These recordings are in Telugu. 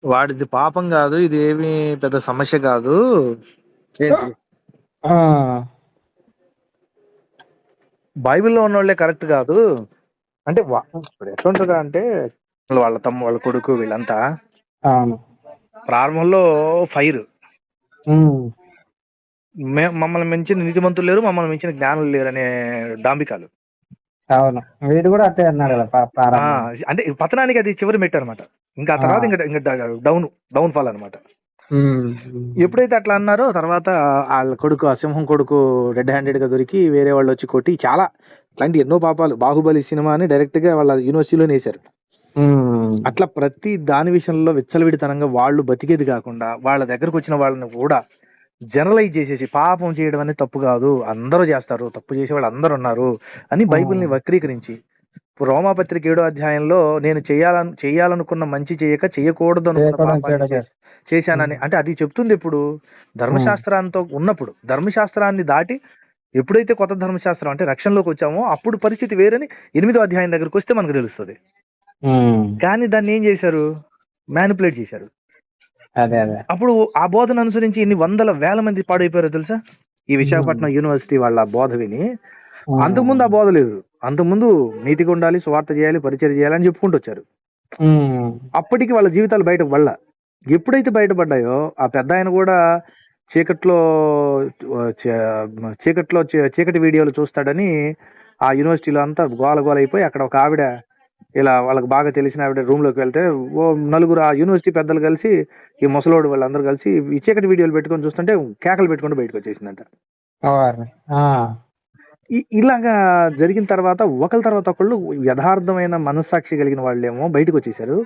వాడిది పాపం కాదు, ఇది ఏమి పెద్ద సమస్య కాదు. ఏంటి ఆ, బైబిల్లో ఉన్నోళ్లే కరెక్ట్ కాదు అంటే ఇప్పుడు ఎట్లుంటదా అంటే వాళ్ళ వాళ్ళ కొడుకు వీళ్ళంతా అవును. ప్రారంభంలో ఫైర్, ఉమ్, మమ్మల్ని మించిన నీతిమంతులు లేరు, మమ్మల్ని మించిన జ్ఞానులు లేరు అనే డాంబికాలు. అవును, వీడు కూడా అట్టే అన్నాడు కదా ఆ ప్రారంభంలో. అంటే పతనానికి అది చివరి మెట్టు అనమాట. ఇంకా ఆ ఆ, తర్వాత ఇంకా డౌన్ ఫాల్ అనమాట. ఉమ్, ఉమ్, ఎప్పుడైతే అట్లా అన్నారో తర్వాత వాళ్ళ కొడుకు, ఆ సింహం కొడుకు రెడ్ హ్యాండెడ్ గా దొరికి వేరే వాళ్ళు వచ్చి కొట్టి చాలా ఇట్లాంటి ఎన్నో పాపాలు. బాహుబలి సినిమాని డైరెక్ట్ గా వాళ్ళ యూనివర్సిటీలోనే వేశారు. ఉమ్, అట్లా ప్రతి దాని విషయంలో విచ్చలవిడితనంగా వాళ్ళు బతికేది కాకుండా వాళ్ళ దగ్గరకు వచ్చిన వాళ్ళని కూడా జనరలైజ్ చేసేసి పాపం చేయడం అనేది తప్పు కాదు, అందరూ చేస్తారు, తప్పు చేసే వాళ్ళు అందరూ ఉన్నారు అని బైబిల్ని ఉమ్, వక్రీకరించి రోమాపత్రిక 7వ అధ్యాయంలో నేను చేయాలనుకున్న మంచి చేయక చేయకూడదు అనుకున్న చేయకూడదు పాపాన్ని చెడు చేస్తా. చేశానని. అంటే అది చెప్తుంది ఎప్పుడు ధర్మశాస్త్రాంతో ఉన్నప్పుడు. ధర్మశాస్త్రాన్ని దాటి ఎప్పుడైతే కొత్త ధర్మశాస్త్రం అంటే రక్షణలోకి వచ్చామో అప్పుడు పరిస్థితి వేరని 8వ అధ్యాయం దగ్గరకు వస్తే మనకు తెలుస్తుంది. కానీ దాన్ని ఏం చేశారు, మ్యానిపులేట్ చేశారు. అదే అదే. అప్పుడు ఆ బోధన అనుసరించి ఎన్ని వందల వేల మంది పాడైపోయారో తెలుసా. ఈ విశాఖపట్నం యూనివర్సిటీ వాళ్ళ బోధ విని. అంతకుముందు ఆ బోధ లేదు. అంతకుముందు నీతిగా ఉండాలి, స్వార్థ చేయాలి, పరిచయం చేయాలి అని చెప్పుకుంటూ వచ్చారు. అప్పటికి వాళ్ళ జీవితాలు బయటకు పడలా. ఎప్పుడైతే బయటపడ్డాయో ఆ పెద్ద ఆయన కూడా చీకట్లో చీకటి వీడియోలు చూస్తాడని ఆ యూనివర్సిటీలో అంతా గోల గోల అయిపోయి అక్కడ ఒక ఆవిడ, ఇలా వాళ్ళకి బాగా తెలిసిన ఆవిడ రూమ్ లోకి వెళ్తే ఓ నలుగురు ఆ యూనివర్సిటీ పెద్దలు కలిసి ఈ ముసలోడు వాళ్ళందరూ కలిసి ఈ చీకటి వీడియోలు పెట్టుకొని చూస్తుంటే కేకలు పెట్టుకుంటూ బయటకు వచ్చేసిందంట. ఇలాగా జరిగిన తర్వాత ఒకళ్ళ తర్వాత ఒకళ్ళు యథార్థమైన మనస్సాక్షి కలిగిన వాళ్ళేమో బయటకు వచ్చేసారు.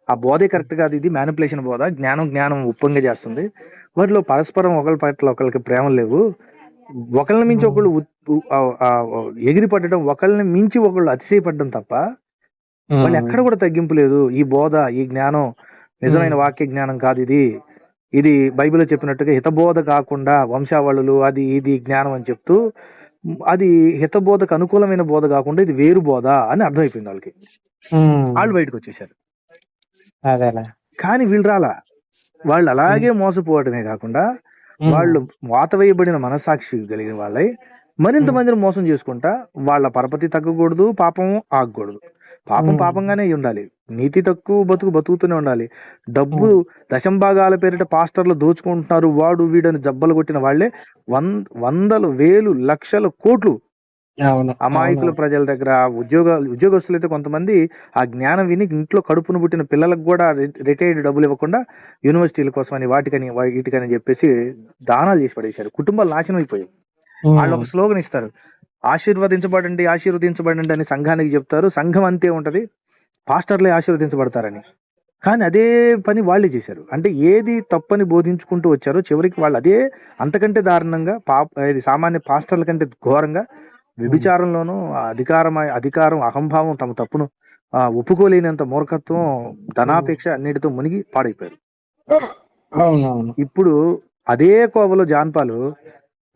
ఆ బోధే కరెక్ట్ కాదు, ఇది మ్యానిపులేషన్ బోధ, జ్ఞానం ఉప్పొంగ చేస్తుంది, వాటిలో పరస్పరం ఒకళ్ళ పట్ల ఒకళ్ళకి ప్రేమ లేవు, ఒకళ్ళని మించి ఒకళ్ళు ఎగిరి పడడం, ఒకళ్ళని మించి ఒకళ్ళు అతిశయపడడం తప్ప వాళ్ళు ఎక్కడ కూడా తగ్గింపు లేదు. ఈ బోధ, ఈ జ్ఞానం నిజమైన వాక్య జ్ఞానం కాదు. ఇది బైబిల్లో చెప్పినట్టుగా హితబోధ కాకుండా వంశావళులు అది ఇది జ్ఞానం అని చెప్తూ అది హితబోధకు అనుకూలమైన బోధ కాకుండా ఇది వేరు బోధ అని అర్థమైపోయింది వాళ్ళకి. వాళ్ళు బయటకు వచ్చేసారు. కానీ వీళ్ళు రాలా. వాళ్ళు అలాగే మోసపోవడమే కాకుండా వాళ్ళు వాత వేయబడిన మనసాక్షి కలిగిన వాళ్ళై మరింత మందిని మోసం చేసుకుంటా వాళ్ళ పరపతి తగ్గకూడదు, పాపం ఆగకూడదు. పాపం పాపంగానే ఉండాలి, నీతి తక్కువ బతుకుతూనే ఉండాలి. డబ్బు దశంభాగాల పేరిట పాస్టర్లు దోచుకుంటున్నారు, వాడు వీడని జబ్బలు కొట్టిన వాళ్లే వందలు వేలు లక్షల కోట్లు అమాయకుల ప్రజల దగ్గర. ఉద్యోగస్తులు అయితే కొంతమంది ఆ జ్ఞానం విని ఇంట్లో కడుపును పుట్టిన పిల్లలకు కూడా రిటైర్డ్ డబ్బులు ఇవ్వకుండా యూనివర్సిటీల కోసమని వీటికని చెప్పేసి దానాలు చేసి పడేశారు. కుటుంబాలు నాశనం అయిపోయాయి. వాళ్ళు ఒక స్లోగన్ ఇస్తారు, ఆశీర్వదించబడండి ఆశీర్వదించబడండి అని సంఘానికి చెప్తారు. సంఘం అంతే ఉంటది, పాస్టర్లే ఆశీర్వదించబడతారని. కానీ అదే పని వాళ్ళే చేశారు. అంటే ఏది తప్పని బోధించుకుంటూ వచ్చారో చివరికి వాళ్ళు అదే అంతకంటే దారుణంగా సామాన్య పాస్టర్ల కంటే ఘోరంగా వ్యభిచారంలోనూ అధికారం అహంభావం తమ తప్పును ఒప్పుకోలేనంత మూర్ఖత్వం, ధనాపేక్ష అన్నిటితో మునిగి పాడైపోయారు. ఇప్పుడు అదే కోవలో జాన్పాలు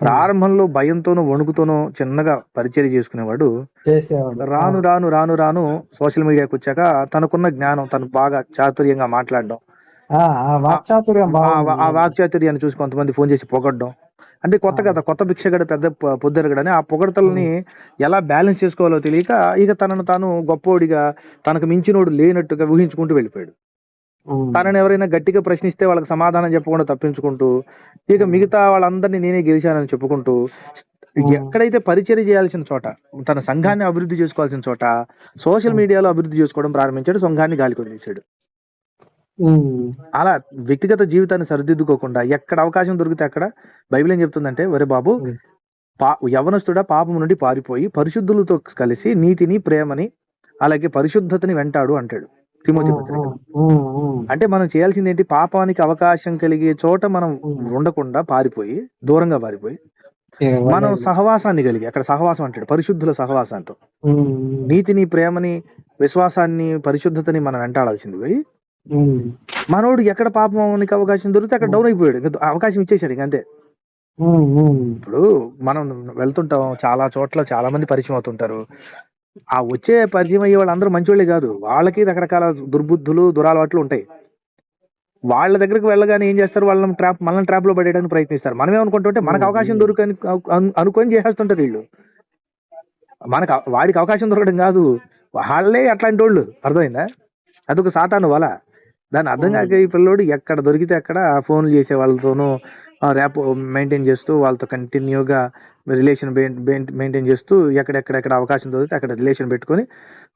ప్రారంభంలో భయంతోనూ వణుకుతోనూ చిన్నగా పరిచయం చేసుకునేవాడు. రాను రాను రాను రాను సోషల్ మీడియాకి వచ్చాక తనకున్న జ్ఞానం, తను బాగా చాతుర్యంగా మాట్లాడడం, ఆ వాక్చాతుర్యాన్ని చూసి కొంతమంది ఫోన్ చేసి పొగడ్డం. అంటే కొత్త భిక్షగడ పెద్ద పొద్దెరగడని ఆ పొగడతల్ని ఎలా బ్యాలెన్స్ చేసుకోవాలో తెలియక ఇక తనను తాను గొప్పోడిగా, తనకు మించినోడు లేనట్టుగా ఊహించుకుంటూ వెళ్ళిపోయాడు. తనని ఎవరైనా గట్టిగా ప్రశ్నిస్తే వాళ్ళకి సమాధానం చెప్పకుండా తప్పించుకుంటూ ఇక మిగతా వాళ్ళందరినీ నేనే గెలిచానని చెప్పుకుంటూ ఎక్కడైతే పరిచయం చేయాల్సిన చోట, తన సంఘాన్ని అభివృద్ధి చేసుకోవాల్సిన చోట సోషల్ మీడియాలో అభివృద్ధి చేసుకోవడం ప్రారంభించాడు, సంఘాన్ని గాలికి వదిలేశాడు. అలా వ్యక్తిగత జీవితాన్ని సరిదిద్దుకోకుండా ఎక్కడ అవకాశం దొరికితే అక్కడ బైబిల్ ఏం చెప్తుందంటే, ఒరే బాబు యవనస్తుడా పాపం నుండి పారిపోయి పరిశుద్ధులతో కలిసి నీతిని, ప్రేమని, అలాగే పరిశుద్ధతని వెంటాడు అంటాడు తిమోతి పత్రిక. అంటే మనం చేయాల్సింది ఏంటి, పాపానికి అవకాశం కలిగే చోట మనం ఉండకుండా పారిపోయి, దూరంగా పారిపోయి మనం సహవాసాన్ని కలిగి, అక్కడ సహవాసం అంటాడు పరిశుద్ధుల సహవాసంతో నీతిని, ప్రేమని, విశ్వాసాన్ని, పరిశుద్ధతని మనం వెంటాడాల్సింది పోయి మనోడు ఎక్కడ పాపానికి అవకాశం దొరికితే అక్కడ డౌన్ అయిపోయాడు, అవకాశం ఇచ్చేసాడు ఇంకంతే. ఇప్పుడు మనం వెళ్తుంటాం, చాలా చోట్ల చాలా మంది పరిచయం అవుతుంటారు. ఆ వచ్చే పరిచయం అయ్యే వాళ్ళందరూ మంచి వాళ్ళే కాదు, వాళ్ళకి రకరకాల దుర్బుద్ధులు, దురలవాట్లు ఉంటాయి. వాళ్ళ దగ్గరికి వెళ్ళగానే ఏం చేస్తారు, మనల్ని ట్రాప్ లో పడేయడానికి ప్రయత్నిస్తారు. మనం ఏమనుకుంటుంటే మనకు అవకాశం దొరకని అనుకొని చేసేస్తుంటారు వీళ్ళు. వాడికి అవకాశం దొరకడం కాదు, వాళ్ళే అట్లాంటి వాళ్ళు. అర్థమైందా? అదొక సాతాను వల. దాన్ని అర్థం కాక ఈ పిల్లోడు ఎక్కడ దొరికితే అక్కడ ఫోన్లు చేసే వాళ్ళతోనూ ర్యాప్ మెయింటైన్ చేస్తూ, వాళ్ళతో కంటిన్యూగా రిలేషన్ మెయింటైన్ చేస్తూ, ఎక్కడెక్కడ అవకాశం దొరికితే అక్కడ రిలేషన్ పెట్టుకొని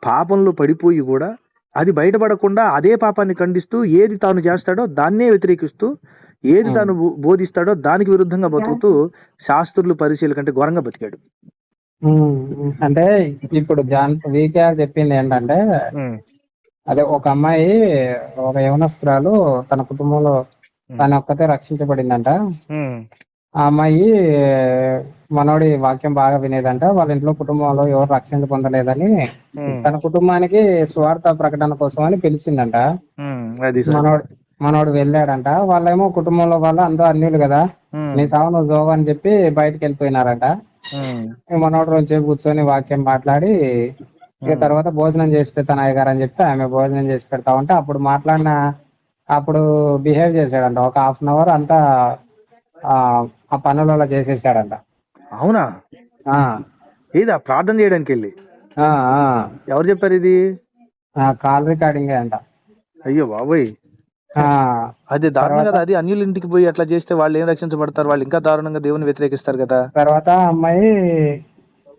పాపంలో పడిపోయి కూడా అది బయటపడకుండా అదే పాపాన్ని ఖండిస్తూ, ఏది తాను చేస్తాడో దాన్నే వ్యతిరేకిస్తూ, ఏది తాను బోధిస్తాడో దానికి విరుద్ధంగా బతుకుతూ శాస్త్రులు పరిశీలి కంటే ఘోరంగా బతికాడు. అంటే ఇప్పుడు వీకేఆర్ చెప్పింది ఏంటంటే, అదే ఒక అమ్మాయి, ఒక యవనస్తురాలు తన కుటుంబంలో తన ఒక్కతే రక్షించబడిందంట. ఆ అమ్మాయి మనోడి వాక్యం బాగా వినేదంట. వాళ్ళ ఇంట్లో కుటుంబంలో ఎవరు రక్షణ పొందలేదని తన కుటుంబానికి స్వార్థ ప్రకటన కోసం అని పిలిచిందంట. మనోడు వెళ్ళాడంట. వాళ్ళేమో కుటుంబంలో వాళ్ళు అందరూ అన్యులు కదా, నీ సావు నువ్వు జోవు అని చెప్పి బయటకు వెళ్ళిపోయినారంట. మనోడు రోజు కూర్చొని వాక్యం మాట్లాడి ఇక తర్వాత భోజనం చేసి పెడతాను అయ్యగారు అని చెప్తే ఆమె భోజనం చేసి పెడతా ఉంటే అప్పుడు బిహేవ్ చేశాడంట. ఒక 1/2 hour అంతా ఆ పనులలో చేసేసాడంట. అవునా? ఏదా ప్రార్థన చేయడానికి వెళ్ళి? ఎవరు చెప్పారు ఇది? కాల్ రికార్డింగ్ అంట. అయ్యో బాబోయ్, అది దారుణం కదా. అది అన్యుల ఇంటికి పోయి అట్లా చేస్తే వాళ్ళు ఏం రక్షించబడతారు? వాళ్ళు ఇంకా దారుణంగా దేవుని వ్యతిరేకిస్తారు కదా. తర్వాత అమ్మాయి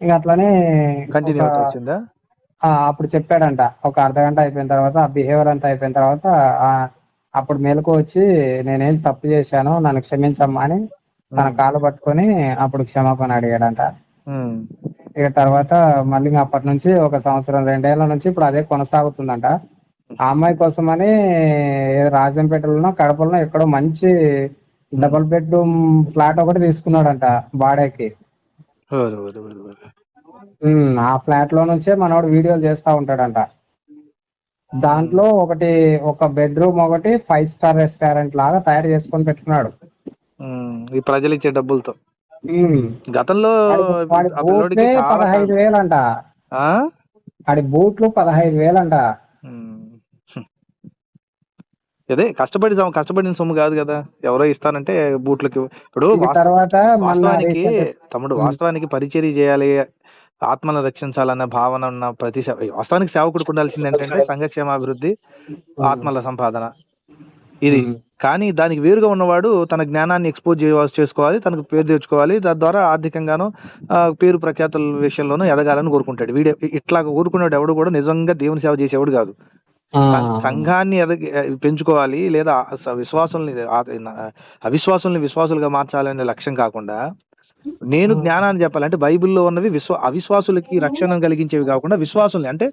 ఇంకా అట్లానే కంటిన్యూ అవుతూ వచ్చిందా? అప్పుడు చెప్పాడంట. ఒక అర్ధగంట అయిపోయిన తర్వాత, ఆ బిహేవియర్ అంతా అయిపోయిన తర్వాత అప్పుడు మెలకు వచ్చి నేనేం తప్పు చేశాను, నన్ను క్షమించమ్మా అని తన కాలు పట్టుకొని అప్పుడు క్షమాపణ అడిగాడంట. ఇక తర్వాత మళ్ళీ అప్పటి నుంచి 1 సంవత్సరం 2 ఏళ్ల నుంచి ఇప్పుడు అదే కొనసాగుతుందంట. ఆ అమ్మాయి కోసమని రాజంపేటలోనో కడపలోనో ఎక్కడో మంచి డబుల్ బెడ్రూమ్ ఫ్లాట్ ఒకటి తీసుకున్నాడంట బాడీకి. ఆ ఫ్లాట్ లో నుంచే మనోడు వీడియోలు చేస్తా ఉంటాడంట. దాంట్లో ఒక బెడ్రూమ్ ఒకటి 5 star రెస్టారెంట్ లాగా తయారు చేసుకొని పెట్టుకున్నాడు ఈ ప్రజలు ఇచ్చే డబ్బులతో. గతంలో 15,000 అంట. ఆడి బూట్లు 15,000 అంట. అదే కష్టపడిన సొమ్ము కాదు కదా, ఎవరో ఇస్తానంటే బూట్లకి. ఇప్పుడు వాస్తవానికి పరిచర్య చేయాలి, ఆత్మలను రక్షించాలన్న భావన ఉన్న ప్రతి వాస్తవానికి సేవకుడికి ఉండాల్సింది ఏంటంటే సంఘక్షేమాభివృద్ధి, ఆత్మల సంపాదన, ఇది. కానీ దానికి వేరుగా ఉన్నవాడు తన జ్ఞానాన్ని ఎక్స్పోజ్ చేసుకోవాలి, తనకు పేరు తెచ్చుకోవాలి, తద్వారా ఆర్థికంగానూ పేరు ప్రఖ్యాతుల విషయంలోనూ ఎదగాలని కోరుకుంటాడు. వీడు ఇట్లా కోరుకునేవాడు ఎవడు కూడా నిజంగా దేవుని సేవ చేసేవాడు కాదు. సంఘాన్ని పెంచుకోవాలి లేదా అవిశ్వాసుల్ని విశ్వాసులుగా మార్చాలనే లక్ష్యం కాకుండా, నేను జ్ఞానాన్ని చెప్పాలంటే బైబిల్లో ఉన్నవి అవిశ్వాసులకి రక్షణ కలిగించేవి కాకుండా విశ్వాసుల్ని, అంటే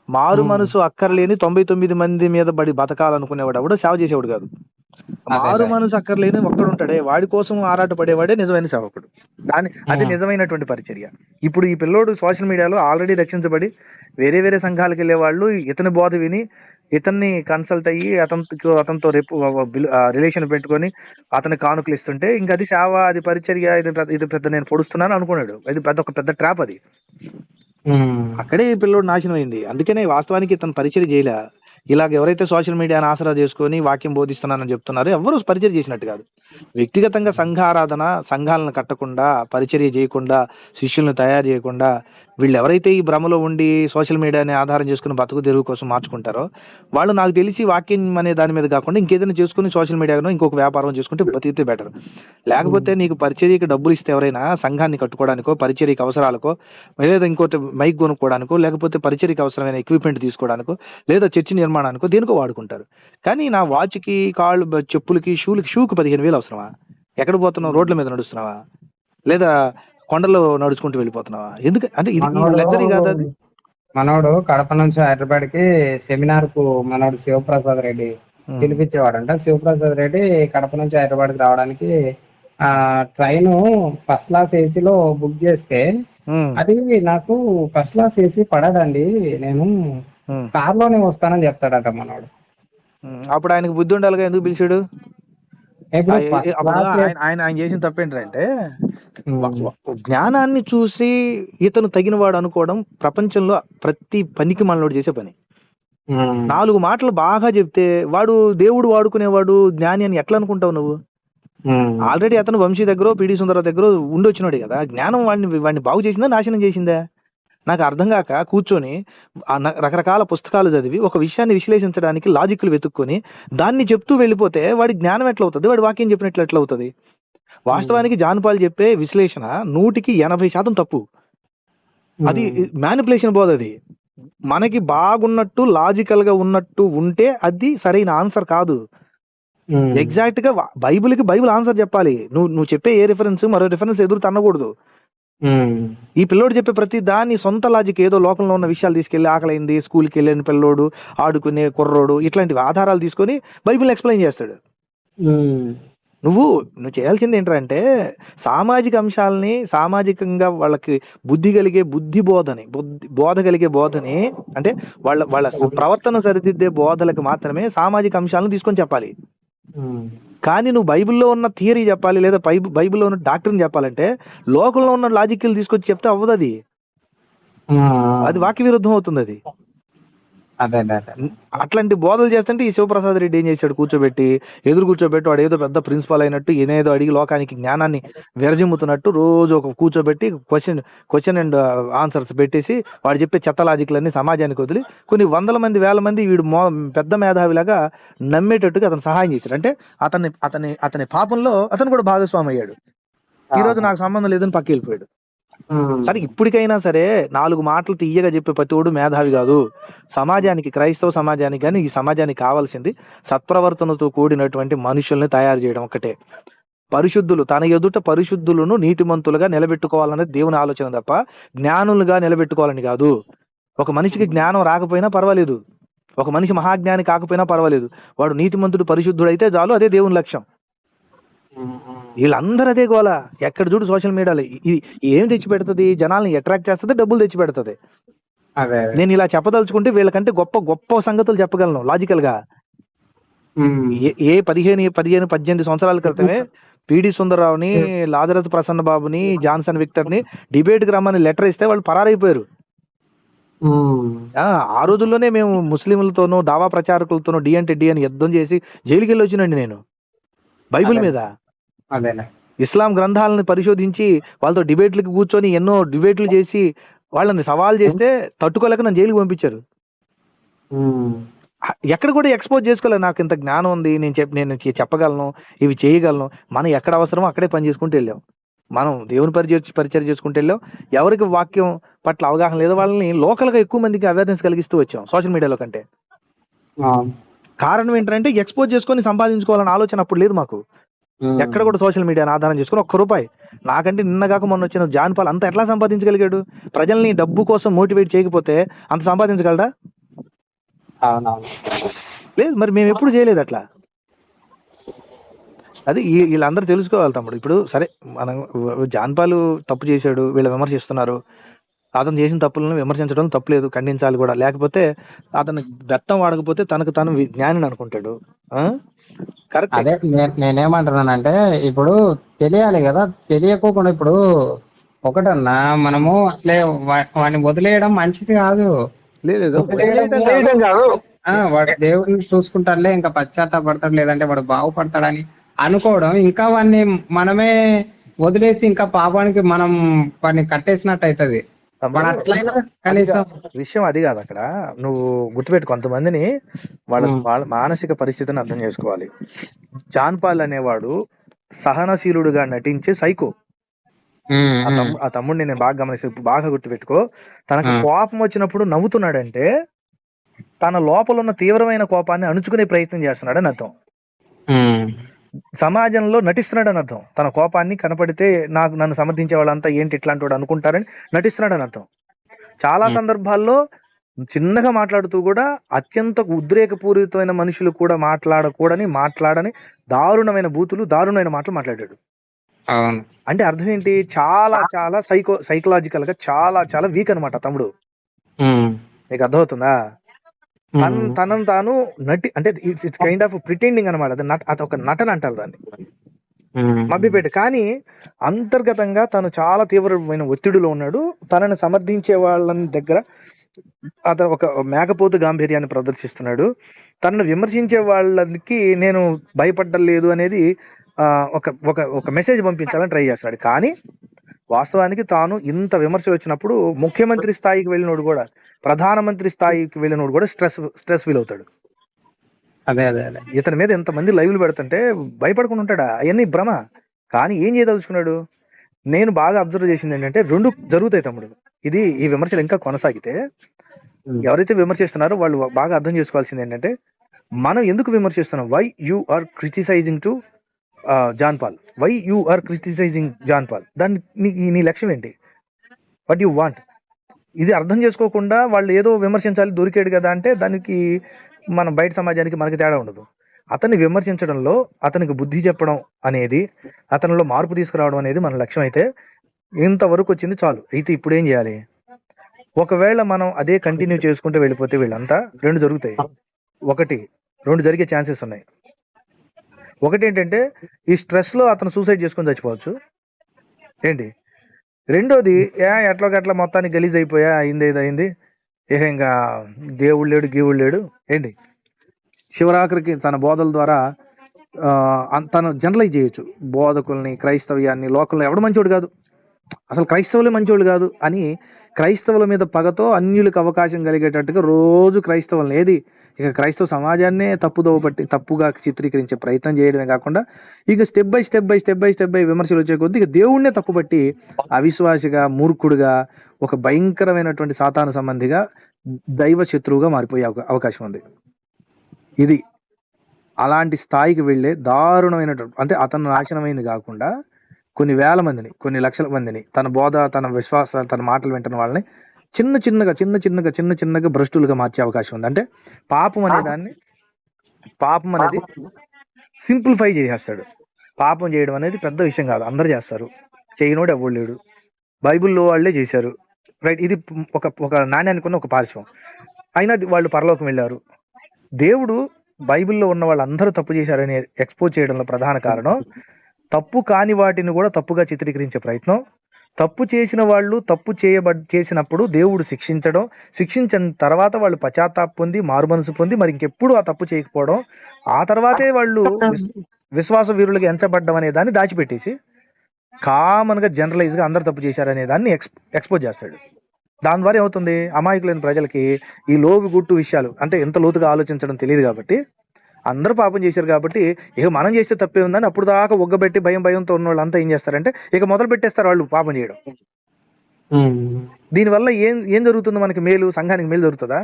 మారు మనసు అక్కర్లేని 99 మంది మీద బడి బతకాలనుకునేవాడు ఎవడు సేవ చేసేవాడు కాదు. మారు మనసు అక్కర్లేని ఒక్కడుంటాడే, వాడి కోసం ఆరాట పడేవాడే నిజమైన సేవకుడు. అది నిజమైనటువంటి పరిచర్య. ఇప్పుడు ఈ పిల్లోడు సోషల్ మీడియాలో ఆల్రెడీ రక్షించబడి వేరే సంఘాలకు వెళ్లే వాళ్ళు ఇతని బోధ విని ఇతన్ని కన్సల్ట్ అయ్యి అతనితో రేపు రిలేషన్ పెట్టుకొని అతని కానుకలు ఇస్తుంటే ఇంకా అది సేవ, అది పరిచర్య, ఇది పెద్ద నేను పొడుస్తున్నాను అనుకున్నాడు. ఇది పెద్ద ట్రాప్. అది అక్కడే ఈ పిల్లోడు నాశనం అయింది. అందుకనే వాస్తవానికి ఇతను పరిచర్య చేయలే. ఇలాగ ఎవరైతే సోషల్ మీడియాను ఆసరా చేసుకొని వాక్యం బోధిస్తున్నానని చెప్తున్నారో ఎవరు పరిచర్య చేసినట్టు కాదు. వ్యక్తిగతంగా సంఘారాధన, సంఘాలను కట్టకుండా, పరిచర్య చేయకుండా, శిష్యులను తయారు చేయకుండా, వీళ్ళు ఎవరైతే ఈ భ్రమలో ఉండి సోషల్ మీడియాని ఆధారం చేసుకుని బతుకు తెరువు కోసం మార్చుకుంటారో వాళ్ళు నాకు తెలిసి వాక్యం అనే దాని మీద కాకుండా ఇంకేదైనా చేసుకుని సోషల్ మీడియాలో ఇంకొక వ్యాపారం చేసుకుంటే బతికితే బెటర్. లేకపోతే నీకు పరిచర్యకి డబ్బులు ఇస్తే ఎవరైనా సంఘాన్ని కట్టుకోవడానికో, పరిచర్యకి అవసరాలకో, లేదా ఇంకోటి మైక్ కొనుక్కోవడానికో, లేకపోతే పరిచర్యకి అవసరమైన ఎక్విప్మెంట్ తీసుకోవడానికో, లేదా చర్చి నిర్మాణానికో దేనికో వాడుకుంటారు. కానీ నా వాచ్కి, చెప్పులకి, షూకి 15,000 అవసరమా? ఎక్కడ పోతున్నావు? రోడ్ల మీద నడుస్తున్నావా? లేదా కొండలో నడుచుకుంటూ వెళ్ళిపోతున్నావా? ఎందుకు అంటే ఇది లగ్జరీ కాదా? మనోడు కడప నుంచి హైదరాబాద్ కి సెమినార్ కు మనోడు శివప్రసాద్ రెడ్డి పిలిపించేవాడంట. శివప్రసాద్ రెడ్డి కడప నుంచి హైదరాబాద్ కి రావడానికి ట్రైన్ ఫస్ట్ క్లాస్ ఏసీలో బుక్ చేస్తే అది నాకు ఫస్ట్ క్లాస్ ఏసీ పడదండి, నేను కార్ లోనే వస్తానని చెప్తాడట మనోడు. అప్పుడు ఆయనకు బుద్ధి ఉండాలిగా, ఎందుకు పిలిచాడు? ఆయన చేసిన తప్పేంటంటే జ్ఞానాన్ని చూసి ఇతను తగినవాడు అనుకోవడం ప్రపంచంలో ప్రతి పనికి మనలోడు చేసే పని. ఉమ్, 4 మాటలు బాగా చెప్తే వాడు దేవుడు వాడుకునేవాడు జ్ఞాని అని ఎట్లా అనుకుంటావు నువ్వు? ఉమ్, ఆల్రెడీ అతను వంశీ దగ్గర పీడి సుందర దగ్గర ఉండొచ్చినాడు కదా. జ్ఞానం వాడిని బాగు చేసిందా, నాశనం చేసిందా? నాకు అర్థం కాక కూర్చొని రకరకాల పుస్తకాలు చదివి ఒక విషయాన్ని విశ్లేషించడానికి లాజిక్లు వెతుక్కొని దాన్ని చెప్తూ వెళ్ళిపోతే వాడి జ్ఞానం ఎట్లా అవుతుంది? వాడి వాక్యం చెప్పినట్లు ఎట్లా అవుతుంది? వాస్తవానికి జాన్ పాల్ చెప్పే విశ్లేషణ 100% తప్పు. అది మ్యానిపులేషన్ బోధ. అది మనకి బాగున్నట్టు లాజికల్ గా ఉన్నట్టు ఉంటే అది సరైన ఆన్సర్ కాదు. ఉమ్, ఎగ్జాక్ట్ గా బైబిల్ ఆన్సర్ చెప్పాలి. నువ్వు చెప్పే ఏ రిఫరెన్స్ మరో రిఫరెన్స్ ఎదురు తన్నకూడదు. ఉమ్, ఈ పిల్లోడు చెప్పే ప్రతి దాని సొంత లాజిక్ ఏదో లోకంలో ఉన్న విషయాలు తీసుకెళ్లి ఆకలైంది, స్కూల్కి వెళ్ళిన పిల్లోడు, ఆడుకునే కుర్రోడు, ఇట్లాంటివి ఆధారాలు తీసుకొని బైబిల్ ఎక్స్ప్లెయిన్ చేస్తాడు. ఉమ్, నువ్వు చేయాల్సింది ఏంటంటే సామాజిక అంశాలని, సామాజికంగా వాళ్ళకి బుద్ధి కలిగే బోధ కలిగే బోధని, అంటే వాళ్ళ వాళ్ళ ప్రవర్తన సరిదిద్దే బోధలకు మాత్రమే సామాజిక అంశాలను తీసుకొని చెప్పాలి. ఉమ్, కానీ నువ్వు బైబిల్లో ఉన్న థియరీ చెప్పాలి, లేదా బైబిల్లో ఉన్న డాక్టర్ని చెప్పాలంటే లోకంలో ఉన్న లాజిక్లు తీసుకొచ్చి చెప్తే అవ్వదు. అది వాక్య విరుద్ధం అవుతుంది. అది అదే అదే అదే. అట్లాంటి బోధలు చేస్తుంటే ఈ శివప్రసాద్ రెడ్డి ఏం చేశాడు? ఎదురు కూర్చోబెట్టి వాడు ఏదో పెద్ద ప్రిన్సిపాల్ అయినట్టు ఈయనేదో అడిగి లోకానికి జ్ఞానాన్ని విరజిమ్ముతున్నట్టు రోజు ఒక కూర్చోబెట్టి క్వశ్చన్ అండ్ ఆన్సర్స్ పెట్టేసి వాడు చెప్పే చెత్త లాజిక్లన్నీ సమాజానికి వదిలి కొన్ని వందల మంది, వేల మంది వీడు పెద్ద మేధావిలాగా నమ్మేటట్టుగా అతను సహాయం చేశాడు. అంటే అతని పాపంలో అతను కూడా భాగస్వామి అయ్యాడు. ఈ రోజు నాకు సంబంధం లేదని పక్క వెళ్ళిపోయాడు. సరే, ఇప్పటికైనా సరే 4 మాటలు తీయగా చెప్పే ప్రతివాడు మేధావి కాదు. సమాజానికి, క్రైస్తవ సమాజానికి కానీ ఈ సమాజానికి కావాల్సింది సత్ప్రవర్తనతో కూడినటువంటి మనుషుల్ని తయారు చేయడం ఒక్కటే. పరిశుద్ధులు, తన ఎదుట పరిశుద్ధులను నీతిమంతులుగా నిలబెట్టుకోవాలనేది దేవుని ఆలోచన తప్ప జ్ఞానులుగా నిలబెట్టుకోవాలని కాదు. ఒక మనిషికి జ్ఞానం రాకపోయినా పర్వాలేదు, ఒక మనిషి మహాజ్ఞాని కాకపోయినా పర్వాలేదు, వాడు నీతిమంతుడు, పరిశుద్ధుడు అయితే చాలు. అదే దేవుని లక్ష్యం. వీళ్ళందరూ అదే గోల. ఎక్కడ చూడు సోషల్ మీడియాలో ఏం తెచ్చి పెడుతుంది? జనాల్ని అట్రాక్ట్ చేస్తుంది, డబ్బులు తెచ్చి పెడుతుంది. నేను ఇలా చెప్పదలుచుకుంటే వీళ్ళకంటే గొప్ప గొప్ప సంగతులు చెప్పగలను లాజికల్ గా. ఏ 15-18 సంవత్సరాల క్రితమే పీడి సుందరరావుని, లాజరత్ ప్రసన్న బాబుని, జాన్సన్ విక్టర్ ని డిబేట్ కి రమ్మని లెటర్ ఇస్తే వాళ్ళు పరారైపోయారు. ఆ రోజుల్లోనే మేము ముస్లింలతోనూ, దావా ప్రచారకులతోనూ డి అంటే డి అని యుద్ధం చేసి జైలుకి వెళ్ళి వచ్చినండి నేను బైబిల్ మీద. ఇస్లాం గ్రంథాలను పరిశోధించి వాళ్ళతో డిబేట్లకు కూర్చొని ఎన్నో డిబేట్లు చేసి వాళ్ళని సవాల్ చేస్తే తట్టుకోలేక నన్ను జైలుకి పంపించారు. ఎక్కడ కూడా ఎక్స్పోజ్ చేసుకోలేదు. నాకు ఇంత జ్ఞానం ఉంది, నేను చెప్పగలను, ఇవి చేయగలను. మనం ఎక్కడ అవసరమో అక్కడే పని చేసుకుంటూ వెళ్ళాం. మనం దేవుని పరిచయం చేసుకుంటూ వెళ్ళాం. ఎవరికి వాక్యం పట్ల అవగాహన లేదో వాళ్ళని లోకల్ గా ఎక్కువ మందికి అవేర్నెస్ కలిగిస్తూ వచ్చాం సోషల్ మీడియాలో కంటే. కారణం ఏంటంటే ఎక్స్పోజ్ చేసుకొని సంపాదించుకోవాలన్న ఆలోచన అప్పుడు లేదు మాకు. ఎక్కడ కూడా సోషల్ మీడియాని ఆధారం చేసుకుని ₹1 నాకంటే నిన్నగాక మొన్న వచ్చిన జాన్ పాల్ అంత ఎట్లా సంపాదించగలిగాడు? ప్రజల్ని డబ్బు కోసం మోటివేట్ చేయకపోతే అంత సంపాదించగలడా? లేదు. మరి మేము ఎప్పుడు చేయలేదు అట్లా. అది వీళ్ళందరూ తెలుసుకోవాలి తమ్ముడు. ఇప్పుడు సరే, మనం జాన్ పాల్ తప్పు చేశాడు, వీళ్ళు విమర్శిస్తున్నారు. అతను చేసిన తప్పులను విమర్శించడం తప్పులేదు, ఖండించాలి కూడా. లేకపోతే అతను బెత్తం వాడకపోతే తనకు తాను జ్ఞానిని అనుకుంటాడు. కరెక్ట్. అదే నేనేమంటున్నానంటే ఇప్పుడు తెలియాలి కదా, తెలియకోకుండా ఇప్పుడు ఒకటన్నా మనము అట్లే వాడిని వదిలేయడం మంచిది కాదు. లేదు, వాడు దేవుడిని చూసుకుంటాడులే, ఇంకా పశ్చాత్తాపడతాడు, లేదంటే వాడు బాగుపడతాడని అనుకోవడం, ఇంకా వాడిని మనమే వదిలేసి ఇంకా పాపానికి మనం వాడిని కట్టేసినట్టు అవుతుంది. విషయం అది కాదు. అక్కడ నువ్వు గుర్తుపెట్టు, కొంతమందిని వాళ్ళ మానసిక పరిస్థితిని అర్థం చేసుకోవాలి. జాన్ పాల్ అనేవాడు సహనశీలుడుగా నటించే సైకో. ఆ తమ్ముడిని నేను బాగా గమనిస్తాను, బాగా గుర్తుపెట్టుకో. తనకు కోపం వచ్చినప్పుడు నవ్వుతున్నాడంటే తన లోపల ఉన్న తీవ్రమైన కోపాన్ని అణుచుకునే ప్రయత్నం చేస్తున్నాడని అర్థం. సమాజంలో నటిస్తున్నాడని అర్థం. తన కోపాన్ని కనపడితే నన్ను సమర్థించే వాళ్ళంతా ఏంటి ఇట్లాంటి వాడు అనుకుంటారని నటిస్తున్నాడని అర్థం. చాలా సందర్భాల్లో చిన్నగా మాట్లాడుతూ కూడా అత్యంత ఉద్రేకపూరితమైన మనుషులు కూడా మాట్లాడని దారుణమైన బూతులు, దారుణమైన మాటలు మాట్లాడాడు. అంటే అర్థం ఏంటి? చాలా చాలా సైకలాజికల్ గా చాలా చాలా వీక్ అనమాట తమ్ముడు. నీకు అర్థమవుతుందా? తనను తాను అంటే ఇట్స్ కైండ్ ఆఫ్ ప్రిటెండింగ్ అనమాట. అది ఒక నటన అంటారు దాన్ని, మభ్యపెట్ట. కానీ అంతర్గతంగా తను చాలా తీవ్రమైన ఒత్తిడిలో ఉన్నాడు. తనని సమర్థించే వాళ్ళని దగ్గర అతను ఒక మేకపోతు గాంభీర్యాన్ని ప్రదర్శిస్తున్నాడు. తనను విమర్శించే వాళ్ళకి నేను భయపడ్డం లేదు అనేది ఒక ఒక ఒక మెసేజ్ పంపించాలని ట్రై చేస్తాడు. కానీ వాస్తవానికి తాను ఇంత విమర్శలు వచ్చినప్పుడు ముఖ్యమంత్రి స్థాయికి వెళ్ళినోడు కూడా, ప్రధానమంత్రి స్థాయికి వెళ్ళినోడు కూడా స్ట్రెస్ ఫీల్ అవుతాడు. అదే అదే అదే ఇతని మీద ఎంతమంది లైవ్లు పెడుతుంటే భయపడకుండా ఉంటాడా? అవన్నీ భ్రమ. కానీ ఏం చేయదలుచుకున్నాడు? నేను బాగా అబ్జర్వ్ చేసింది ఏంటంటే, రెండు జరుగుతాయి తమ్ముడు. ఈ విమర్శలు ఇంకా కొనసాగితే ఎవరైతే విమర్శిస్తున్నారో వాళ్ళు బాగా అర్థం చేసుకోవాల్సింది ఏంటంటే, మనం ఎందుకు విమర్శిస్తున్నాం? Why you are criticising to John Paul? Why you are criticising John Paul? నీ లక్ష్యం ఏంటి? What you want? ఇది అర్థం చేసుకోకుండా వాళ్ళు ఏదో విమర్శించాలి, దొరికాడు కదా అంటే దానికి మనం బయట సమాజానికి మనకి తేడా ఉండదు. అతన్ని విమర్శించడంలో అతనికి బుద్ధి చెప్పడం అనేది, అతనిలో మార్పు తీసుకురావడం అనేది మన లక్ష్యం అయితే ఇంతవరకు వచ్చింది చాలు. అయితే ఇప్పుడు ఏం చేయాలి? ఒకవేళ మనం అదే కంటిన్యూ చేసుకుంటూ వెళ్ళిపోతే వీళ్ళంతా రెండు జరుగుతాయి. రెండు జరిగే ఛాన్సెస్ ఉన్నాయి. ఒకటి ఏంటంటే, ఈ స్ట్రెస్ లో అతను సూసైడ్ చేసుకొని చచ్చిపోవచ్చు. ఏంటి? రెండోది ఎట్లా మొత్తానికి గలీజ్ అయిపోయా, అయింది ఇక ఇంకా దేవుడు లేడు గీవుడు లేడు. ఏంటి? శివరాఖరికి తన బోధల ద్వారా తను జనరలైజ్ చేయొచ్చు. బోధకుల్ని, క్రైస్తవ్యాన్ని, లోకంలో ఎవడు మంచోడు కాదు, అసలు క్రైస్తవులే మంచోళ్ళు కాదు అని క్రైస్తవుల మీద పగతో అన్యులకు అవకాశం కలిగేటట్టుగా రోజు క్రైస్తవులను ఇక క్రైస్తవ సమాజాన్నే తప్పుగా చిత్రీకరించే ప్రయత్నం చేయడమే కాకుండా ఇక స్టెప్ బై విమర్శలు వచ్చే కొద్దీ ఇక దేవుణ్ణే తప్పుపట్టి అవిశ్వాసిగా, మూర్ఖుడుగా, ఒక భయంకరమైనటువంటి సాతాను సంబంధిగా, దైవ శత్రువుగా మారిపోయే అవకాశం ఉంది. ఇది అలాంటి స్థాయికి వెళ్ళే దారుణమైనటువంటి, అంటే అతను నాశనమైంది కాకుండా కొన్ని వేల మందిని, కొన్ని లక్షల మందిని తన బోధ, తన విశ్వాస, తన మాటలు వింటున్న వాళ్ళని చిన్న చిన్నగా భ్రష్టులుగా మార్చే అవకాశం ఉంది. అంటే పాపం అనేది సింప్లిఫై చేసేస్తాడు. పాపం చేయడం అనేది పెద్ద విషయం కాదు, అందరు చేస్తారు, చేయనోడు ఎవడు లేడు, బైబిల్లో వాళ్ళే చేశారు, రైట్? ఇది ఒక నాణ్యానికి ఉన్న ఒక పార్శ్వం. అయినా వాళ్ళు పరలోకం వెళ్ళారు. దేవుడు బైబిల్లో ఉన్న వాళ్ళందరూ తప్పు చేశారని ఎక్స్పోజ్ చేయడంలో ప్రధాన కారణం, తప్పు కాని వాటిని కూడా తప్పుగా చిత్రీకరించే ప్రయత్నం. తప్పు చేసిన వాళ్ళు చేసినప్పుడు దేవుడు శిక్షించిన తర్వాత వాళ్ళు పశ్చాత్తాపం పొంది, మారు మనసు పొంది, మరి ఇంకెప్పుడు ఆ తప్పు చేయకపోవడం, ఆ తర్వాతే వాళ్ళు విశ్వాస వీరులుగా ఎంచబడ్డం అనే దాన్ని దాచిపెట్టేసి కామన్ గా జనరలైజ్ గా అందరు తప్పు చేశారనే దాన్ని ఎక్స్పోజ్ చేస్తాడు. దాని ద్వారా ఏమవుతుంది? అమాయకులైన ప్రజలకి ఈ లోవి గుట్టు విషయాలు అంటే ఎంత లోతుగా ఆలోచించడం తెలియదు కాబట్టి, అందరూ పాపం చేశారు కాబట్టి ఇక మనం చేస్తే తప్పే ఉందని అప్పుడు దాకా ఒగ్గబెట్టి భయంతో ఉన్న వాళ్ళు అంతా ఏం చేస్తారంటే ఇక మొదలు పెట్టేస్తారు వాళ్ళు పాపం చేయడం. దీనివల్ల ఏం జరుగుతుంది? మనకి మేలు, సంఘానికి మేలు జరుగుతుందా?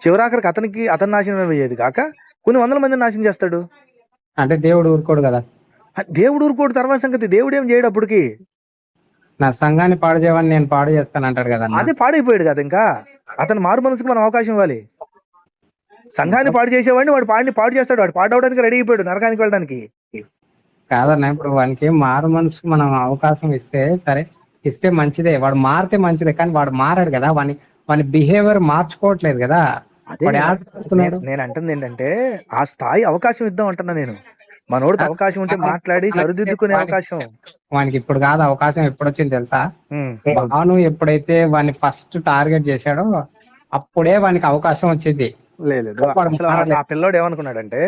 చివరాఖరికి అతని నాశనం అయ్యేది కాక కొన్ని వందల మందిని నాశనం చేస్తాడు. అంటే దేవుడు ఊరుకోడు కదా. దేవుడు ఊరుకోడు తర్వాత సంగతి. దేవుడు ఏం చేయడు అప్పటికి. నా సంఘాన్ని పాడు చేయమని నేను పాడు చేస్తాను అంటాడు కదా. అదే పాడైపోయాడు కదా. ఇంకా అతను మారు మనసుకు మనం అవకాశం ఇవ్వాలి. సంఘాన్ని పాడు చేసేవాడిని వాడు పాడు చేస్తాడు. వాడు పాడవడానికి రెడీ అయిపోయాడు నరకానికి వెళ్ళడానికి. కాదన్నా, ఇప్పుడు వానికి మారు మనసుకు మనం అవకాశం ఇస్తే మంచిదే, వాడు మారితే మంచిదే. కానీ వాడు మారాడు కదా, వాని బిహేవియర్ మార్చుకోవట్లేదు కదా. నేను అంటుంది ఏంటంటే ఆ స్థాయి అవకాశం ఇద్దాం అంటున్నా నేను. మనోడికి అవకాశం ఉంటే మాట్లాడి సరిదిద్దుకునే అవకాశం. వానికి ఇప్పుడు కాదు అవకాశం, ఎప్పుడు వచ్చింది తెలుసా? భాను ఎప్పుడైతే వాడిని ఫస్ట్ టార్గెట్ చేశాడో అప్పుడే వానికి అవకాశం వచ్చింది. లేదు, ఆ పిల్లోడు ఏమనుకున్నాడంటే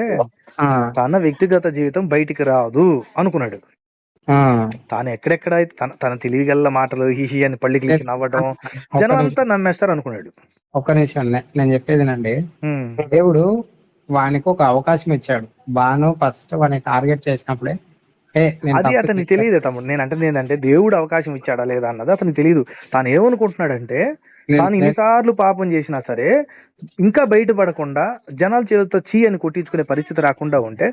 తన వ్యక్తిగత జీవితం బయటికి రాదు అనుకున్నాడు. తాను ఎక్కడెక్కడ తన తెలివిగల్ల మాటలు హిహి అని పళ్ళికి లేచి నవ్వడం జనం అంతా నమ్మేస్తారు అనుకున్నాడు. ఒక్క నిమిషం నేను చెప్పేదినండి. దేవుడు వానికి ఒక అవకాశం ఇచ్చాడు. బాను ఫస్ట్ వాడిని టార్గెట్ చేసినప్పుడే అది అతనికి తెలియదు తమ్ముడు. నేను అంటే ఏంటంటే దేవుడు అవకాశం ఇచ్చాడా లేదా అన్నది అతనికి తెలియదు. తాను ఏమనుకుంటున్నాడంటే తాను ఎన్నిసార్లు పాపం చేసినా సరే ఇంకా బయటపడకుండా జనాల చేతులతో చీ అని కొట్టించుకునే పరిస్థితి రాకుండా ఉంటే,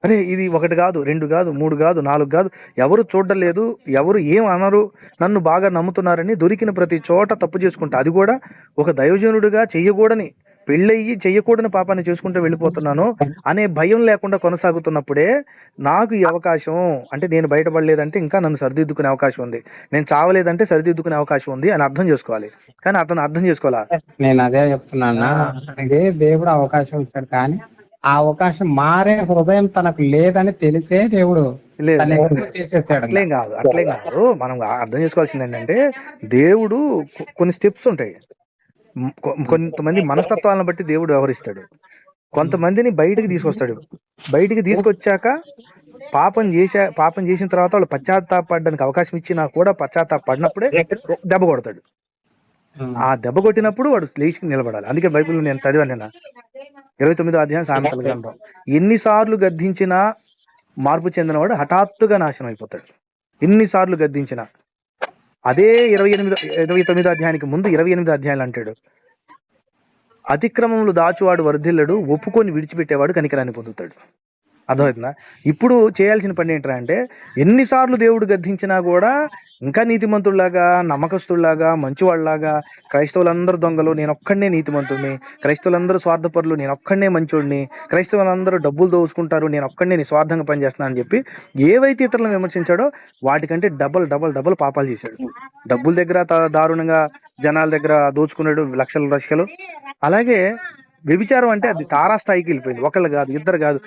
అరే ఇది 1 కాదు 2 కాదు 3 కాదు 4 కాదు, ఎవరు చూడడం లేదు, ఎవరు ఏం అనరు, నన్ను బాగా నమ్ముతున్నారని దొరికిన ప్రతి చోట తప్పు చేసుకుంటా, అది కూడా ఒక దైవజనుడిగా చెయ్యకూడని, పెళ్ళయ్యి చెయ్యకూడని పాపాన్ని చేసుకుంటూ వెళ్ళిపోతున్నాను అనే భయం లేకుండా కొనసాగుతున్నప్పుడే నాకు ఈ అవకాశం, అంటే నేను బయటపడలేదంటే ఇంకా నన్ను సరిదిద్దుకునే అవకాశం ఉంది, నేను చావలేదంటే సరిదిద్దుకునే అవకాశం ఉంది అని అర్థం చేసుకోవాలి. కానీ అతను అర్థం చేసుకోవాలా. నేను అదే చెప్తున్నాను, దేవుడు అవకాశం ఇచ్చాడు కానీ ఆ అవకాశం మారే హృదయం తనకు లేదని తెలిసే దేవుడు అట్లేం కాదు. మనం అర్థం చేసుకోవాల్సింది ఏంటంటే దేవుడు కొన్ని స్టెప్స్ ఉంటాయి. కొంతమంది మనస్తత్వాలను బట్టి దేవుడు వ్యవహరిస్తాడు. కొంతమందిని బయటికి తీసుకొస్తాడు. బయటికి తీసుకొచ్చాక పాపం చేసిన తర్వాత వాళ్ళు పశ్చాత్తాపడడానికి అవకాశం ఇచ్చినా కూడా పశ్చాత్తాపడినప్పుడే దెబ్బ కొడతాడు. ఆ దెబ్బ కొట్టినప్పుడు వాడు లేచి నిలబడాలి. అందుకే బైబిల్ నేను చదివాను నిన్న 29వ అధ్యాయం సామెతల గ్రంథం. ఎన్నిసార్లు గద్దించినా మార్పు చెందినవాడు హఠాత్తుగా నాశనం అయిపోతాడు. ఎన్నిసార్లు గద్దించినా. అదే 29వ అధ్యాయానికి ముందు 28వ అధ్యాయాలు అంటాడు, అతిక్రమములు దాచువాడు వర్ధిల్లడు, ఒప్పుకొని విడిచిపెట్టేవాడు కనికరాన్ని పొందుతాడు. అర్థమవుతుందా? ఇప్పుడు చేయాల్సిన పని ఏంట్రా అంటే, ఎన్నిసార్లు దేవుడు గద్దించినా కూడా ఇంకా నీతిమంతుల్లాగా, నమ్మకస్తుల్లాగా, మంచివాళ్ళలాగా, క్రైస్తవులందరూ దొంగలు, నేనొక్కడనే నీతిమంతుడిని, క్రైస్తవులందరూ స్వార్థపరులు, నేనొక్కడనే మంచోడిని, క్రైస్తవులందరూ డబ్బులు దోచుకుంటారు, నేనొక్కడనే నిస్వార్థంగా పనిచేస్తున్నాను అని చెప్పి ఏవైతే ఇతరులను విమర్శించాడో వాటికంటే డబల్ పాపాలు చేశాడు. డబ్బుల దగ్గర దారుణంగా జనాల దగ్గర దోచుకున్నాడు లక్షలు. అలాగే వ్యభిచారం అంటే అది తారాస్థాయికి వెళ్ళిపోయింది. ఒకళ్ళు కాదు, ఇద్దరు కాదు,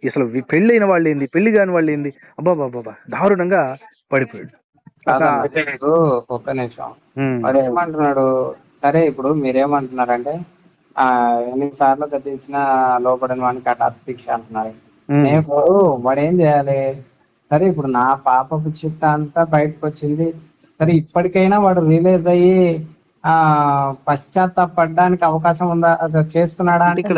అసలు పెళ్ళైన వాళ్ళు ఏంది, పెళ్లి కాని వాళ్ళు ఏంది, అబ్బాబాబా దారుణంగా పడిపోయాడు. ఒక్క నిమిషం, వాడు ఏమంటున్నాడు? సరే, ఇప్పుడు మీరేమంటున్నారంటే ఎన్నిసార్లు గతించినా లోపడిన వాడికి హఠాత్ శిక్ష అంటున్నారు. ఇప్పుడు వాడు ఏం చేయాలి? సరే, ఇప్పుడు నా పాపపు చిట్ట అంతా బయటకు వచ్చింది. సరే, ఇప్పటికైనా వాడు రియలైజ్ అయ్యి పశ్చాత్తాపడడానికి అవకాశం ఉందా? చేస్తున్నాడా అంటే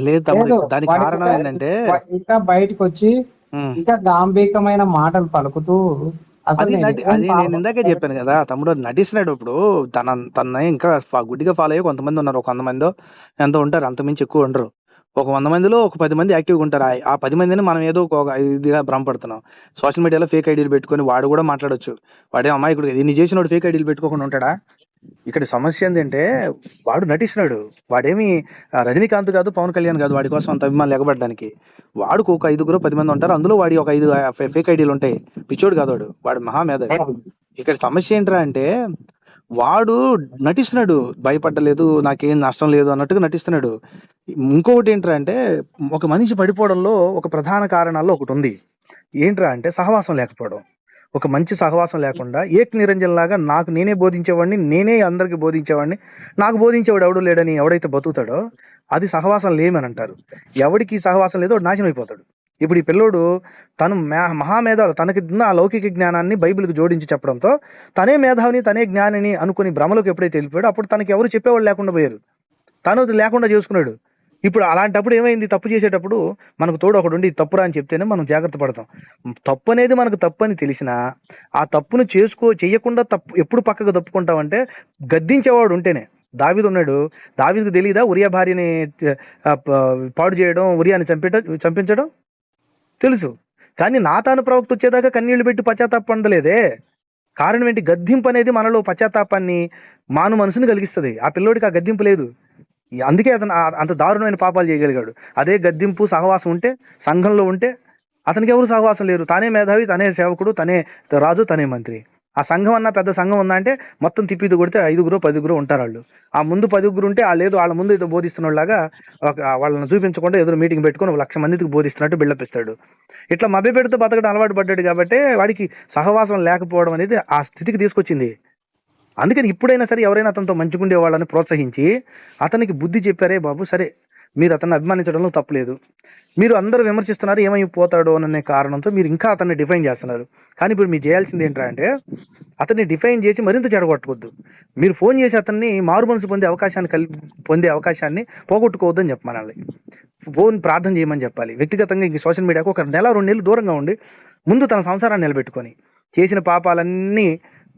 లేదు. దానికి కారణం ఏంటంటే ఇంకా బయటకు వచ్చి ఇంకా గాంభీకమైన మాటలు పలుకుతూ అది నేను ఇందాకే చెప్పాను కదా తమ్ముడు, నటిస్తున్నాడు. ఇప్పుడు తన ఇంకా గుడ్డిగా ఫాలో అయ్యి కొంతమంది ఉన్నారు. ఒక 100 మందో ఎంతో ఉంటారు, అంతమించి ఎక్కువ ఉండరు. ఒక 100 మందిలో ఒక 10 మంది యాక్టివ్గా ఉంటారు. ఆ 10 మందిని మనం ఏదో ఒక ఇదిగా భ్రమపడుతున్నాం. సోషల్ మీడియాలో ఫేక్ ఐడీలు పెట్టుకొని వాడు కూడా మాట్లాడొచ్చు. వాడే అమాయకుడు. ఇన్ని చేసిన వాడు ఫేక్ ఐడీలు పెట్టుకోకుండా ఉంటాడా? ఇక్కడ సమస్య ఏంటంటే వాడు నటిస్తున్నాడు. వాడేమి రజనీకాంత్ కాదు, పవన్ కళ్యాణ్ కాదు వాడి కోసం అంత అభిమానులు ఎగబడడానికి. వాడుకు ఒక 5-10 మంది ఉంటారు, అందులో వాడి ఒక 5 ఫేక్ ఐడీలు ఉంటాయి. పిచ్చోడు కాదు వాడు మహామేధావి. ఇక్కడ సమస్య ఏంట్రా అంటే వాడు నటిస్తున్నాడు, భయపడలేదు, నాకేం నష్టం లేదు అన్నట్టుగా నటిస్తున్నాడు. ఇంకొకటి ఏంట్రా అంటే ఒక మనిషి పడిపోవడంలో ఒక ప్రధాన కారణాల్లో ఒకటి ఉంది. ఏంట్రా అంటే సహవాసం లేకపోవడం. ఒక మంచి సహవాసం లేకుండా ఏక్ నిరంజన్ లాగా నాకు నేనే బోధించేవాడిని, నేనే అందరికి బోధించేవాడిని, నాకు బోధించేవాడు ఎవడు లేడని ఎవడైతే బతుకుతాడో అది సహవాసం లేమని అంటారు. ఎవడికి సహవాసం లేదో వాడు నాశనం అయిపోతాడు. ఇప్పుడు ఈ పిల్లోడు తను మహామేధావులు, తనకి ఆ లౌకిక జ్ఞానాన్ని బైబిల్కి జోడించి చెప్పడంతో తనే మేధావిని, తనే జ్ఞానిని అనుకుని భ్రమలోకి ఎప్పుడైతే వెళ్ళిపోయాడో అప్పుడు తనకి ఎవరు చెప్పేవాళ్ళు లేకుండా పోయారు, తను లేకుండా చేసుకున్నాడు. ఇప్పుడు అలాంటప్పుడు ఏమైంది? తప్పు చేసేటప్పుడు మనకు తోడు ఒకడు ఉండి తప్పురా అని చెప్తేనే మనం జాగ్రత్త పడతాం. తప్పు అనేది మనకు తప్పు అని తెలిసినా ఆ తప్పును చెయ్యకుండా ఎప్పుడు పక్కకు తప్పుకుంటామంటే గద్దించేవాడు ఉంటేనే. దావీదు ఉన్నాడు, దావీదుకు తెలియదా ఉరియా భార్యని పాడు చేయడం, ఉరియాని చంపించడం తెలుసు. కానీ నాతాను ప్రవక్త వచ్చేదాకా కన్నీళ్లు పెట్టి పశ్చాత్తాపడలేదే. కారణం ఏంటి? గద్దింపు అనేది మనలో పశ్చాత్తాపాన్ని, మాను మనసుని కలిగిస్తుంది. ఆ పిల్లోడికి ఆ గద్దింపు లేదు, అందుకే అతను అంత దారుణమైన పాపాలు చేయగలిగాడు. అదే గద్దింపు సహవాసం ఉంటే, సంఘంలో ఉంటే అతనికి ఎవరు సహవాసం లేరు. తానే మేధావి, తనే సేవకుడు, తనే రాజు, తనే మంత్రి. ఆ సంఘం అన్న పెద్ద సంఘం ఉందా అంటే మొత్తం తిప్పిది కొడితే 5-10 ఉంటారు వాళ్ళు. ఆ ముందు 10 ఉంటే లేదు వాళ్ళ ముందు ఏదో బోధిస్తున్నలాగా వాళ్ళని చూపించకుండా ఏదో మీటింగ్ పెట్టుకొని 1,00,000 మందికి బోధిస్తున్నట్టు బిల్డప్ ఇస్తాడు. ఇట్లా మభ్య పెడితే బతకడం అలవాటు పడ్డాడు కాబట్టి వాడికి సహవాసం లేకపోవడం అనేది ఆ స్థితికి తీసుకొచ్చింది. అందుకని ఇప్పుడైనా సరే ఎవరైనా అతనితో మంచిగుండే వాళ్ళని ప్రోత్సహించి అతనికి బుద్ధి చెప్పారే, బాబు సరే మీరు అతన్ని అభిమానించడంలో తప్పలేదు, మీరు అందరూ విమర్శిస్తున్నారు ఏమైపోతాడో అనే కారణంతో మీరు ఇంకా అతన్ని డిఫైన్ చేస్తున్నారు. కానీ ఇప్పుడు మీరు చేయాల్సింది ఏంట్రా అంటే అతన్ని డిఫైన్ చేసి మరింత చెడగొట్టవద్దు. మీరు ఫోన్ చేసి అతన్ని మారు మనసు పొందే అవకాశాన్ని పోగొట్టుకోవద్దని చెప్పమనాలి. ఫోన్ ప్రార్థన చేయమని చెప్పాలి. వ్యక్తిగతంగా ఇంక సోషల్ మీడియాకు ఒక 1-2 నెలలు దూరంగా ఉండి ముందు తన సంసారాన్ని నిలబెట్టుకొని చేసిన పాపాలన్నీ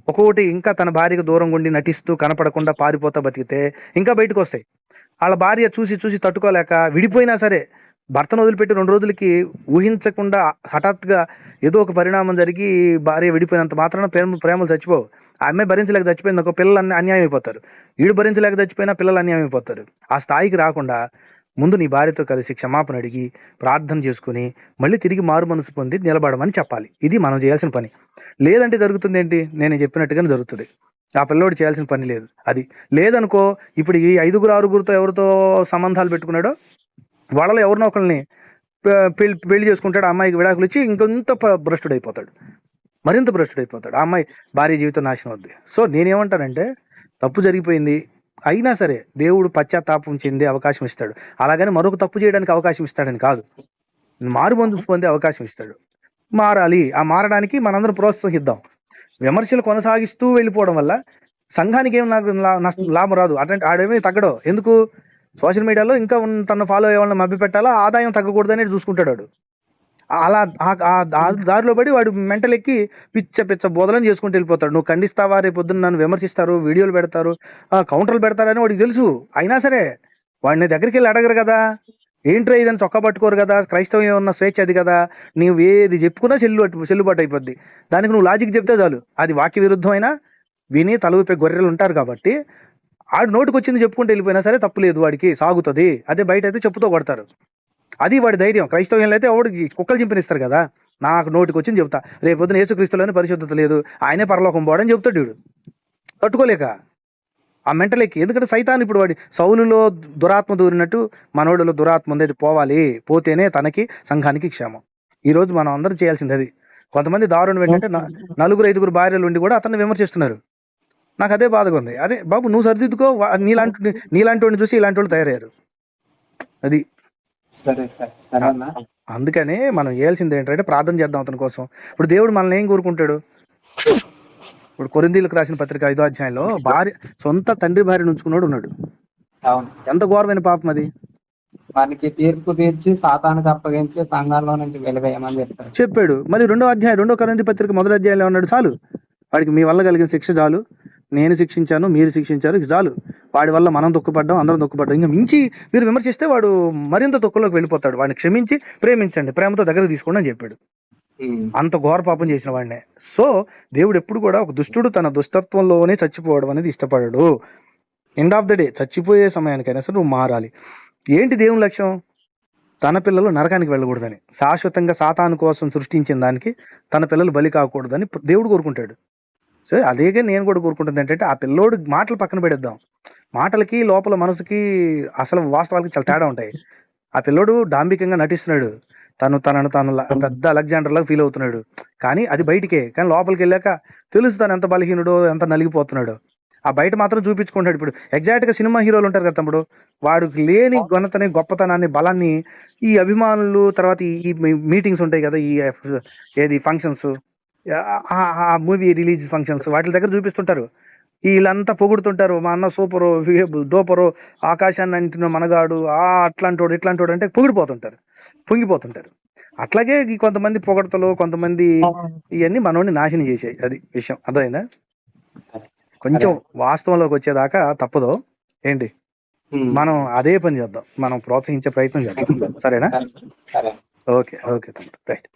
ఒక్కొక్కటి ఇంకా తన భార్యకు దూరంగా ఉండి నటిస్తూ కనపడకుండా పారిపోతా బతికితే ఇంకా బయటకు వస్తాయి. వాళ్ళ భార్య చూసి తట్టుకోలేక విడిపోయినా సరే భర్తను వదిలిపెట్టి 2 రోజులకి ఊహించకుండా హఠాత్తుగా ఏదో ఒక పరిణామం జరిగి భార్య విడిపోయినంత మాత్రాన ప్రేమలు చచ్చిపోవు. ఆ అమ్మాయి భరించలేక చచ్చిపోయింది ఒక పిల్లలు అన్యాయం అయిపోతారు, వీడు భరించలేక చచ్చిపోయినా పిల్లలు అన్యాయం అయిపోతారు. ఆ స్థాయికి రాకుండా ముందు నీ భార్యతో కలిసి క్షమాపణ అడిగి ప్రార్థన చేసుకుని మళ్ళీ తిరిగి మారు మనసు పొంది నిలబడమని చెప్పాలి. ఇది మనం చేయాల్సిన పని. లేదంటే జరుగుతుంది ఏంటి? నేను చెప్పినట్టుగానే జరుగుతుంది. ఆ పిల్లోడు చేయాల్సిన పని లేదు. అది లేదనుకో, ఇప్పుడు ఈ 5-6 ఎవరితో సంబంధాలు పెట్టుకున్నాడో వాళ్ళలో ఎవరినో ఒకరిని పెళ్లి చేసుకుంటాడు, అమ్మాయికి విడాకులు ఇచ్చి ఇంకొంత భ్రష్టుడైపోతాడు, మరింత భ్రష్టుడైపోతాడు. ఆ అమ్మాయి భార్య జీవితం నాశనం అవుద్ది. సో నేనేమంటానంటే తప్పు జరిగిపోయింది, అయినా సరే దేవుడు పశ్చాత్తాపం చెందే అవకాశం ఇస్తాడు. అలాగని మరొక తప్పు చేయడానికి అవకాశం ఇస్తాడని కాదు, మారు మనసు పొందే అవకాశం ఇస్తాడు. మారాలి, ఆ మారడానికి మనందరం ప్రోత్సహిద్దాం. విమర్శలు కొనసాగిస్తూ వెళ్ళిపోవడం వల్ల సంఘానికి ఏం లాభం రాదు. అట్లాంటి ఆడేమీ తగ్గడు. ఎందుకు? సోషల్ మీడియాలో ఇంకా తన ఫాలో అయ్యే వాళ్ళని మభ్య పెట్టాలా, ఆదాయం తగ్గకూడదని చూసుకుంటాడు వాడు. అలా ఆ దారిలో పడి వాడు మెంటల్ ఎక్కి పిచ్చ బోధలను చేసుకుంటూ వెళ్ళిపోతాడు. నువ్వు ఖండిస్తావా, రేపు పొద్దున్న నన్ను విమర్శిస్తారు, వీడియోలు పెడతారు, కౌంటర్లు పెడతారని వాడికి తెలుసు. అయినా సరే వాడిని దగ్గరికి వెళ్ళి అడగరు కదా, ఏంట్రా ఇదని చొక్కా పట్టుకోరు కదా. క్రైస్తవం ఉన్న స్వేచ్ఛ అది కదా, నువ్వు ఏది చెప్పుకున్నా చెల్లుబాటు అయిపోద్ది. దానికి నువ్వు లాజిక్ చెప్తే చాలు. అది వాక్య విరుద్ధమైనా విని తల ఊపే గొర్రెలు ఉంటారు కాబట్టి ఆడు నోటికి వచ్చింది చెప్పుకుంటూ వెళ్ళిపోయినా సరే తప్పు లేదు, వాడికి సాగుతుంది. అదే బయట అయితే చెప్పుతో కొడతారు. అది వాడి ధైర్యం. క్రైస్తవ్యంలో అయితే వాడికి కుక్కలు చింపనిస్తారు కదా, నాకు నోటికి వచ్చింది చెప్తా, రేపు పొద్దున యేసుక్రీస్తులోనే పరిశుద్ధత లేదు, ఆయనే పరలోకం పోవడని చెప్తాడు వీడు తట్టుకోలేక ఆ మెంటల్ ఎక్కి. ఎందుకంటే సైతాన్ ఇప్పుడు వాడి సౌలులో దురాత్మ దూరినట్టు మనోడిలో దురాత్మ ఉంది, అది పోవాలి, పోతేనే తనకి సంఘానికి క్షేమం. ఈ రోజు మనం అందరం చేయాల్సింది అది. కొంతమంది దారుణం ఏంటంటే 4-5 భార్యలు ఉండి కూడా అతన్ని విమర్శిస్తున్నారు. నాకు అదే బాధగా ఉంది. అదే బాబు నువ్వు సరిదిద్దుకో, నీలాంటి వాడిని చూసి ఇలాంటి వాళ్ళు తయారయ్యారు. అది అందుకనే మనం చేయాల్సింది ఏంటంటే ప్రార్థన చేద్దాం అతని కోసం. ఇప్పుడు దేవుడు మనల్ని ఏం కోరుకుంటాడు? ఇప్పుడు కొరింథీయులకు రాసిన పత్రిక 5వ అధ్యాయంలో భార్య, సొంత తండ్రి భార్యను ఉంచుకున్నాడు ఉన్నాడు. ఎంత ఘోరమైన పాపం అది. వారికి తీర్పు తీర్చి సాతానికి అప్పగించి సంఘంలో నుంచి వెలివేయమని చెప్పాడు. మరి 2వ కొరింథీ పత్రిక 1వ అధ్యాయంలో ఉన్నాడు, చాలు వాడికి మీ వల్ల కలిగిన శిక్ష చాలు, నేను శిక్షించాను, మీరు శిక్షించారు, చాలు. వాడి వల్ల మనం దుఃఖపడ్డాం, అందరం దుఃఖపడ్డాం, ఇంకా మించి మీరు విమర్శిస్తే వాడు మరింత దుఃఖంలోకి వెళ్ళిపోతాడు. వాడిని క్షమించి ప్రేమించండి, ప్రేమతో దగ్గర తీసుకోండి అని చెప్పాడు. అంత ఘోర పాపం చేసిన వాడినే. సో దేవుడు ఎప్పుడు కూడా ఒక దుష్టుడు తన దుష్టత్వంలోనే చచ్చిపోవడం అనేది ఇష్టపడడు. ఎండ్ ఆఫ్ ద డే చచ్చిపోయే సమయానికైనా సరే నువ్వు మారాలి. ఏంటి దేవుని లక్ష్యం? తన పిల్లలు నరకానికి వెళ్ళకూడదని, శాశ్వతంగా సాతాను కోసం సృష్టించిన దానికి తన పిల్లలు బలి కాకూడదని దేవుడు కోరుకుంటాడు. సో అలాగే నేను కూడా కోరుకుంటుంది ఏంటంటే ఆ పిల్లోడు మాటలు పక్కన పెడేద్దాం. మాటలకి లోపల మనసుకి అసలు వాస్తవాలకి చాలా తేడా ఉంటాయి. ఆ పిల్లోడు డాంబికంగా నటిస్తున్నాడు, తనను పెద్ద అలెగ్జాండర్ లాగా ఫీల్ అవుతున్నాడు, కానీ అది బయటికే. కానీ లోపలికి వెళ్ళాక తెలుసు తను ఎంత బలహీనుడో, ఎంత నలిగిపోతున్నాడు. ఆ బయట మాత్రం చూపించుకుంటాడు. ఇప్పుడు ఎగ్జాక్ట్ గా సినిమా హీరోలు ఉంటారు కదా తమ్ముడు, వాడికి లేని ఘనతని, గొప్పతనాన్ని, బలాన్ని ఈ అభిమానులు, తర్వాత ఈ మీటింగ్స్ ఉంటాయి కదా, ఈ ఏది ఫంక్షన్స్, ఆ మూవీ రిలీజ్ ఫంక్షన్స్, వాటి దగ్గర చూపిస్తుంటారు. వీళ్ళంతా పొగుడుతుంటారు, మా అన్న సూపరు, డోపరు, ఆకాశాన్ని అంటున్న మనగాడు, అట్లాంటోడు ఇట్లాంటోడు అంటే పొంగిపోతుంటారు. అట్లాగే ఈ కొంతమంది పొగడతలు, కొంతమంది ఇవన్నీ మనోడిని నాశనం చేసాయి. అది విషయం అర్థమైందా? కొంచెం వాస్తవంలోకి వచ్చేదాకా తప్పదు. ఏంటి, మనం అదే పని చేద్దాం, మనం ప్రోత్సహించే ప్రయత్నం చేద్దాం. సరేనా? ఓకే తమ్ముడు, రైట్.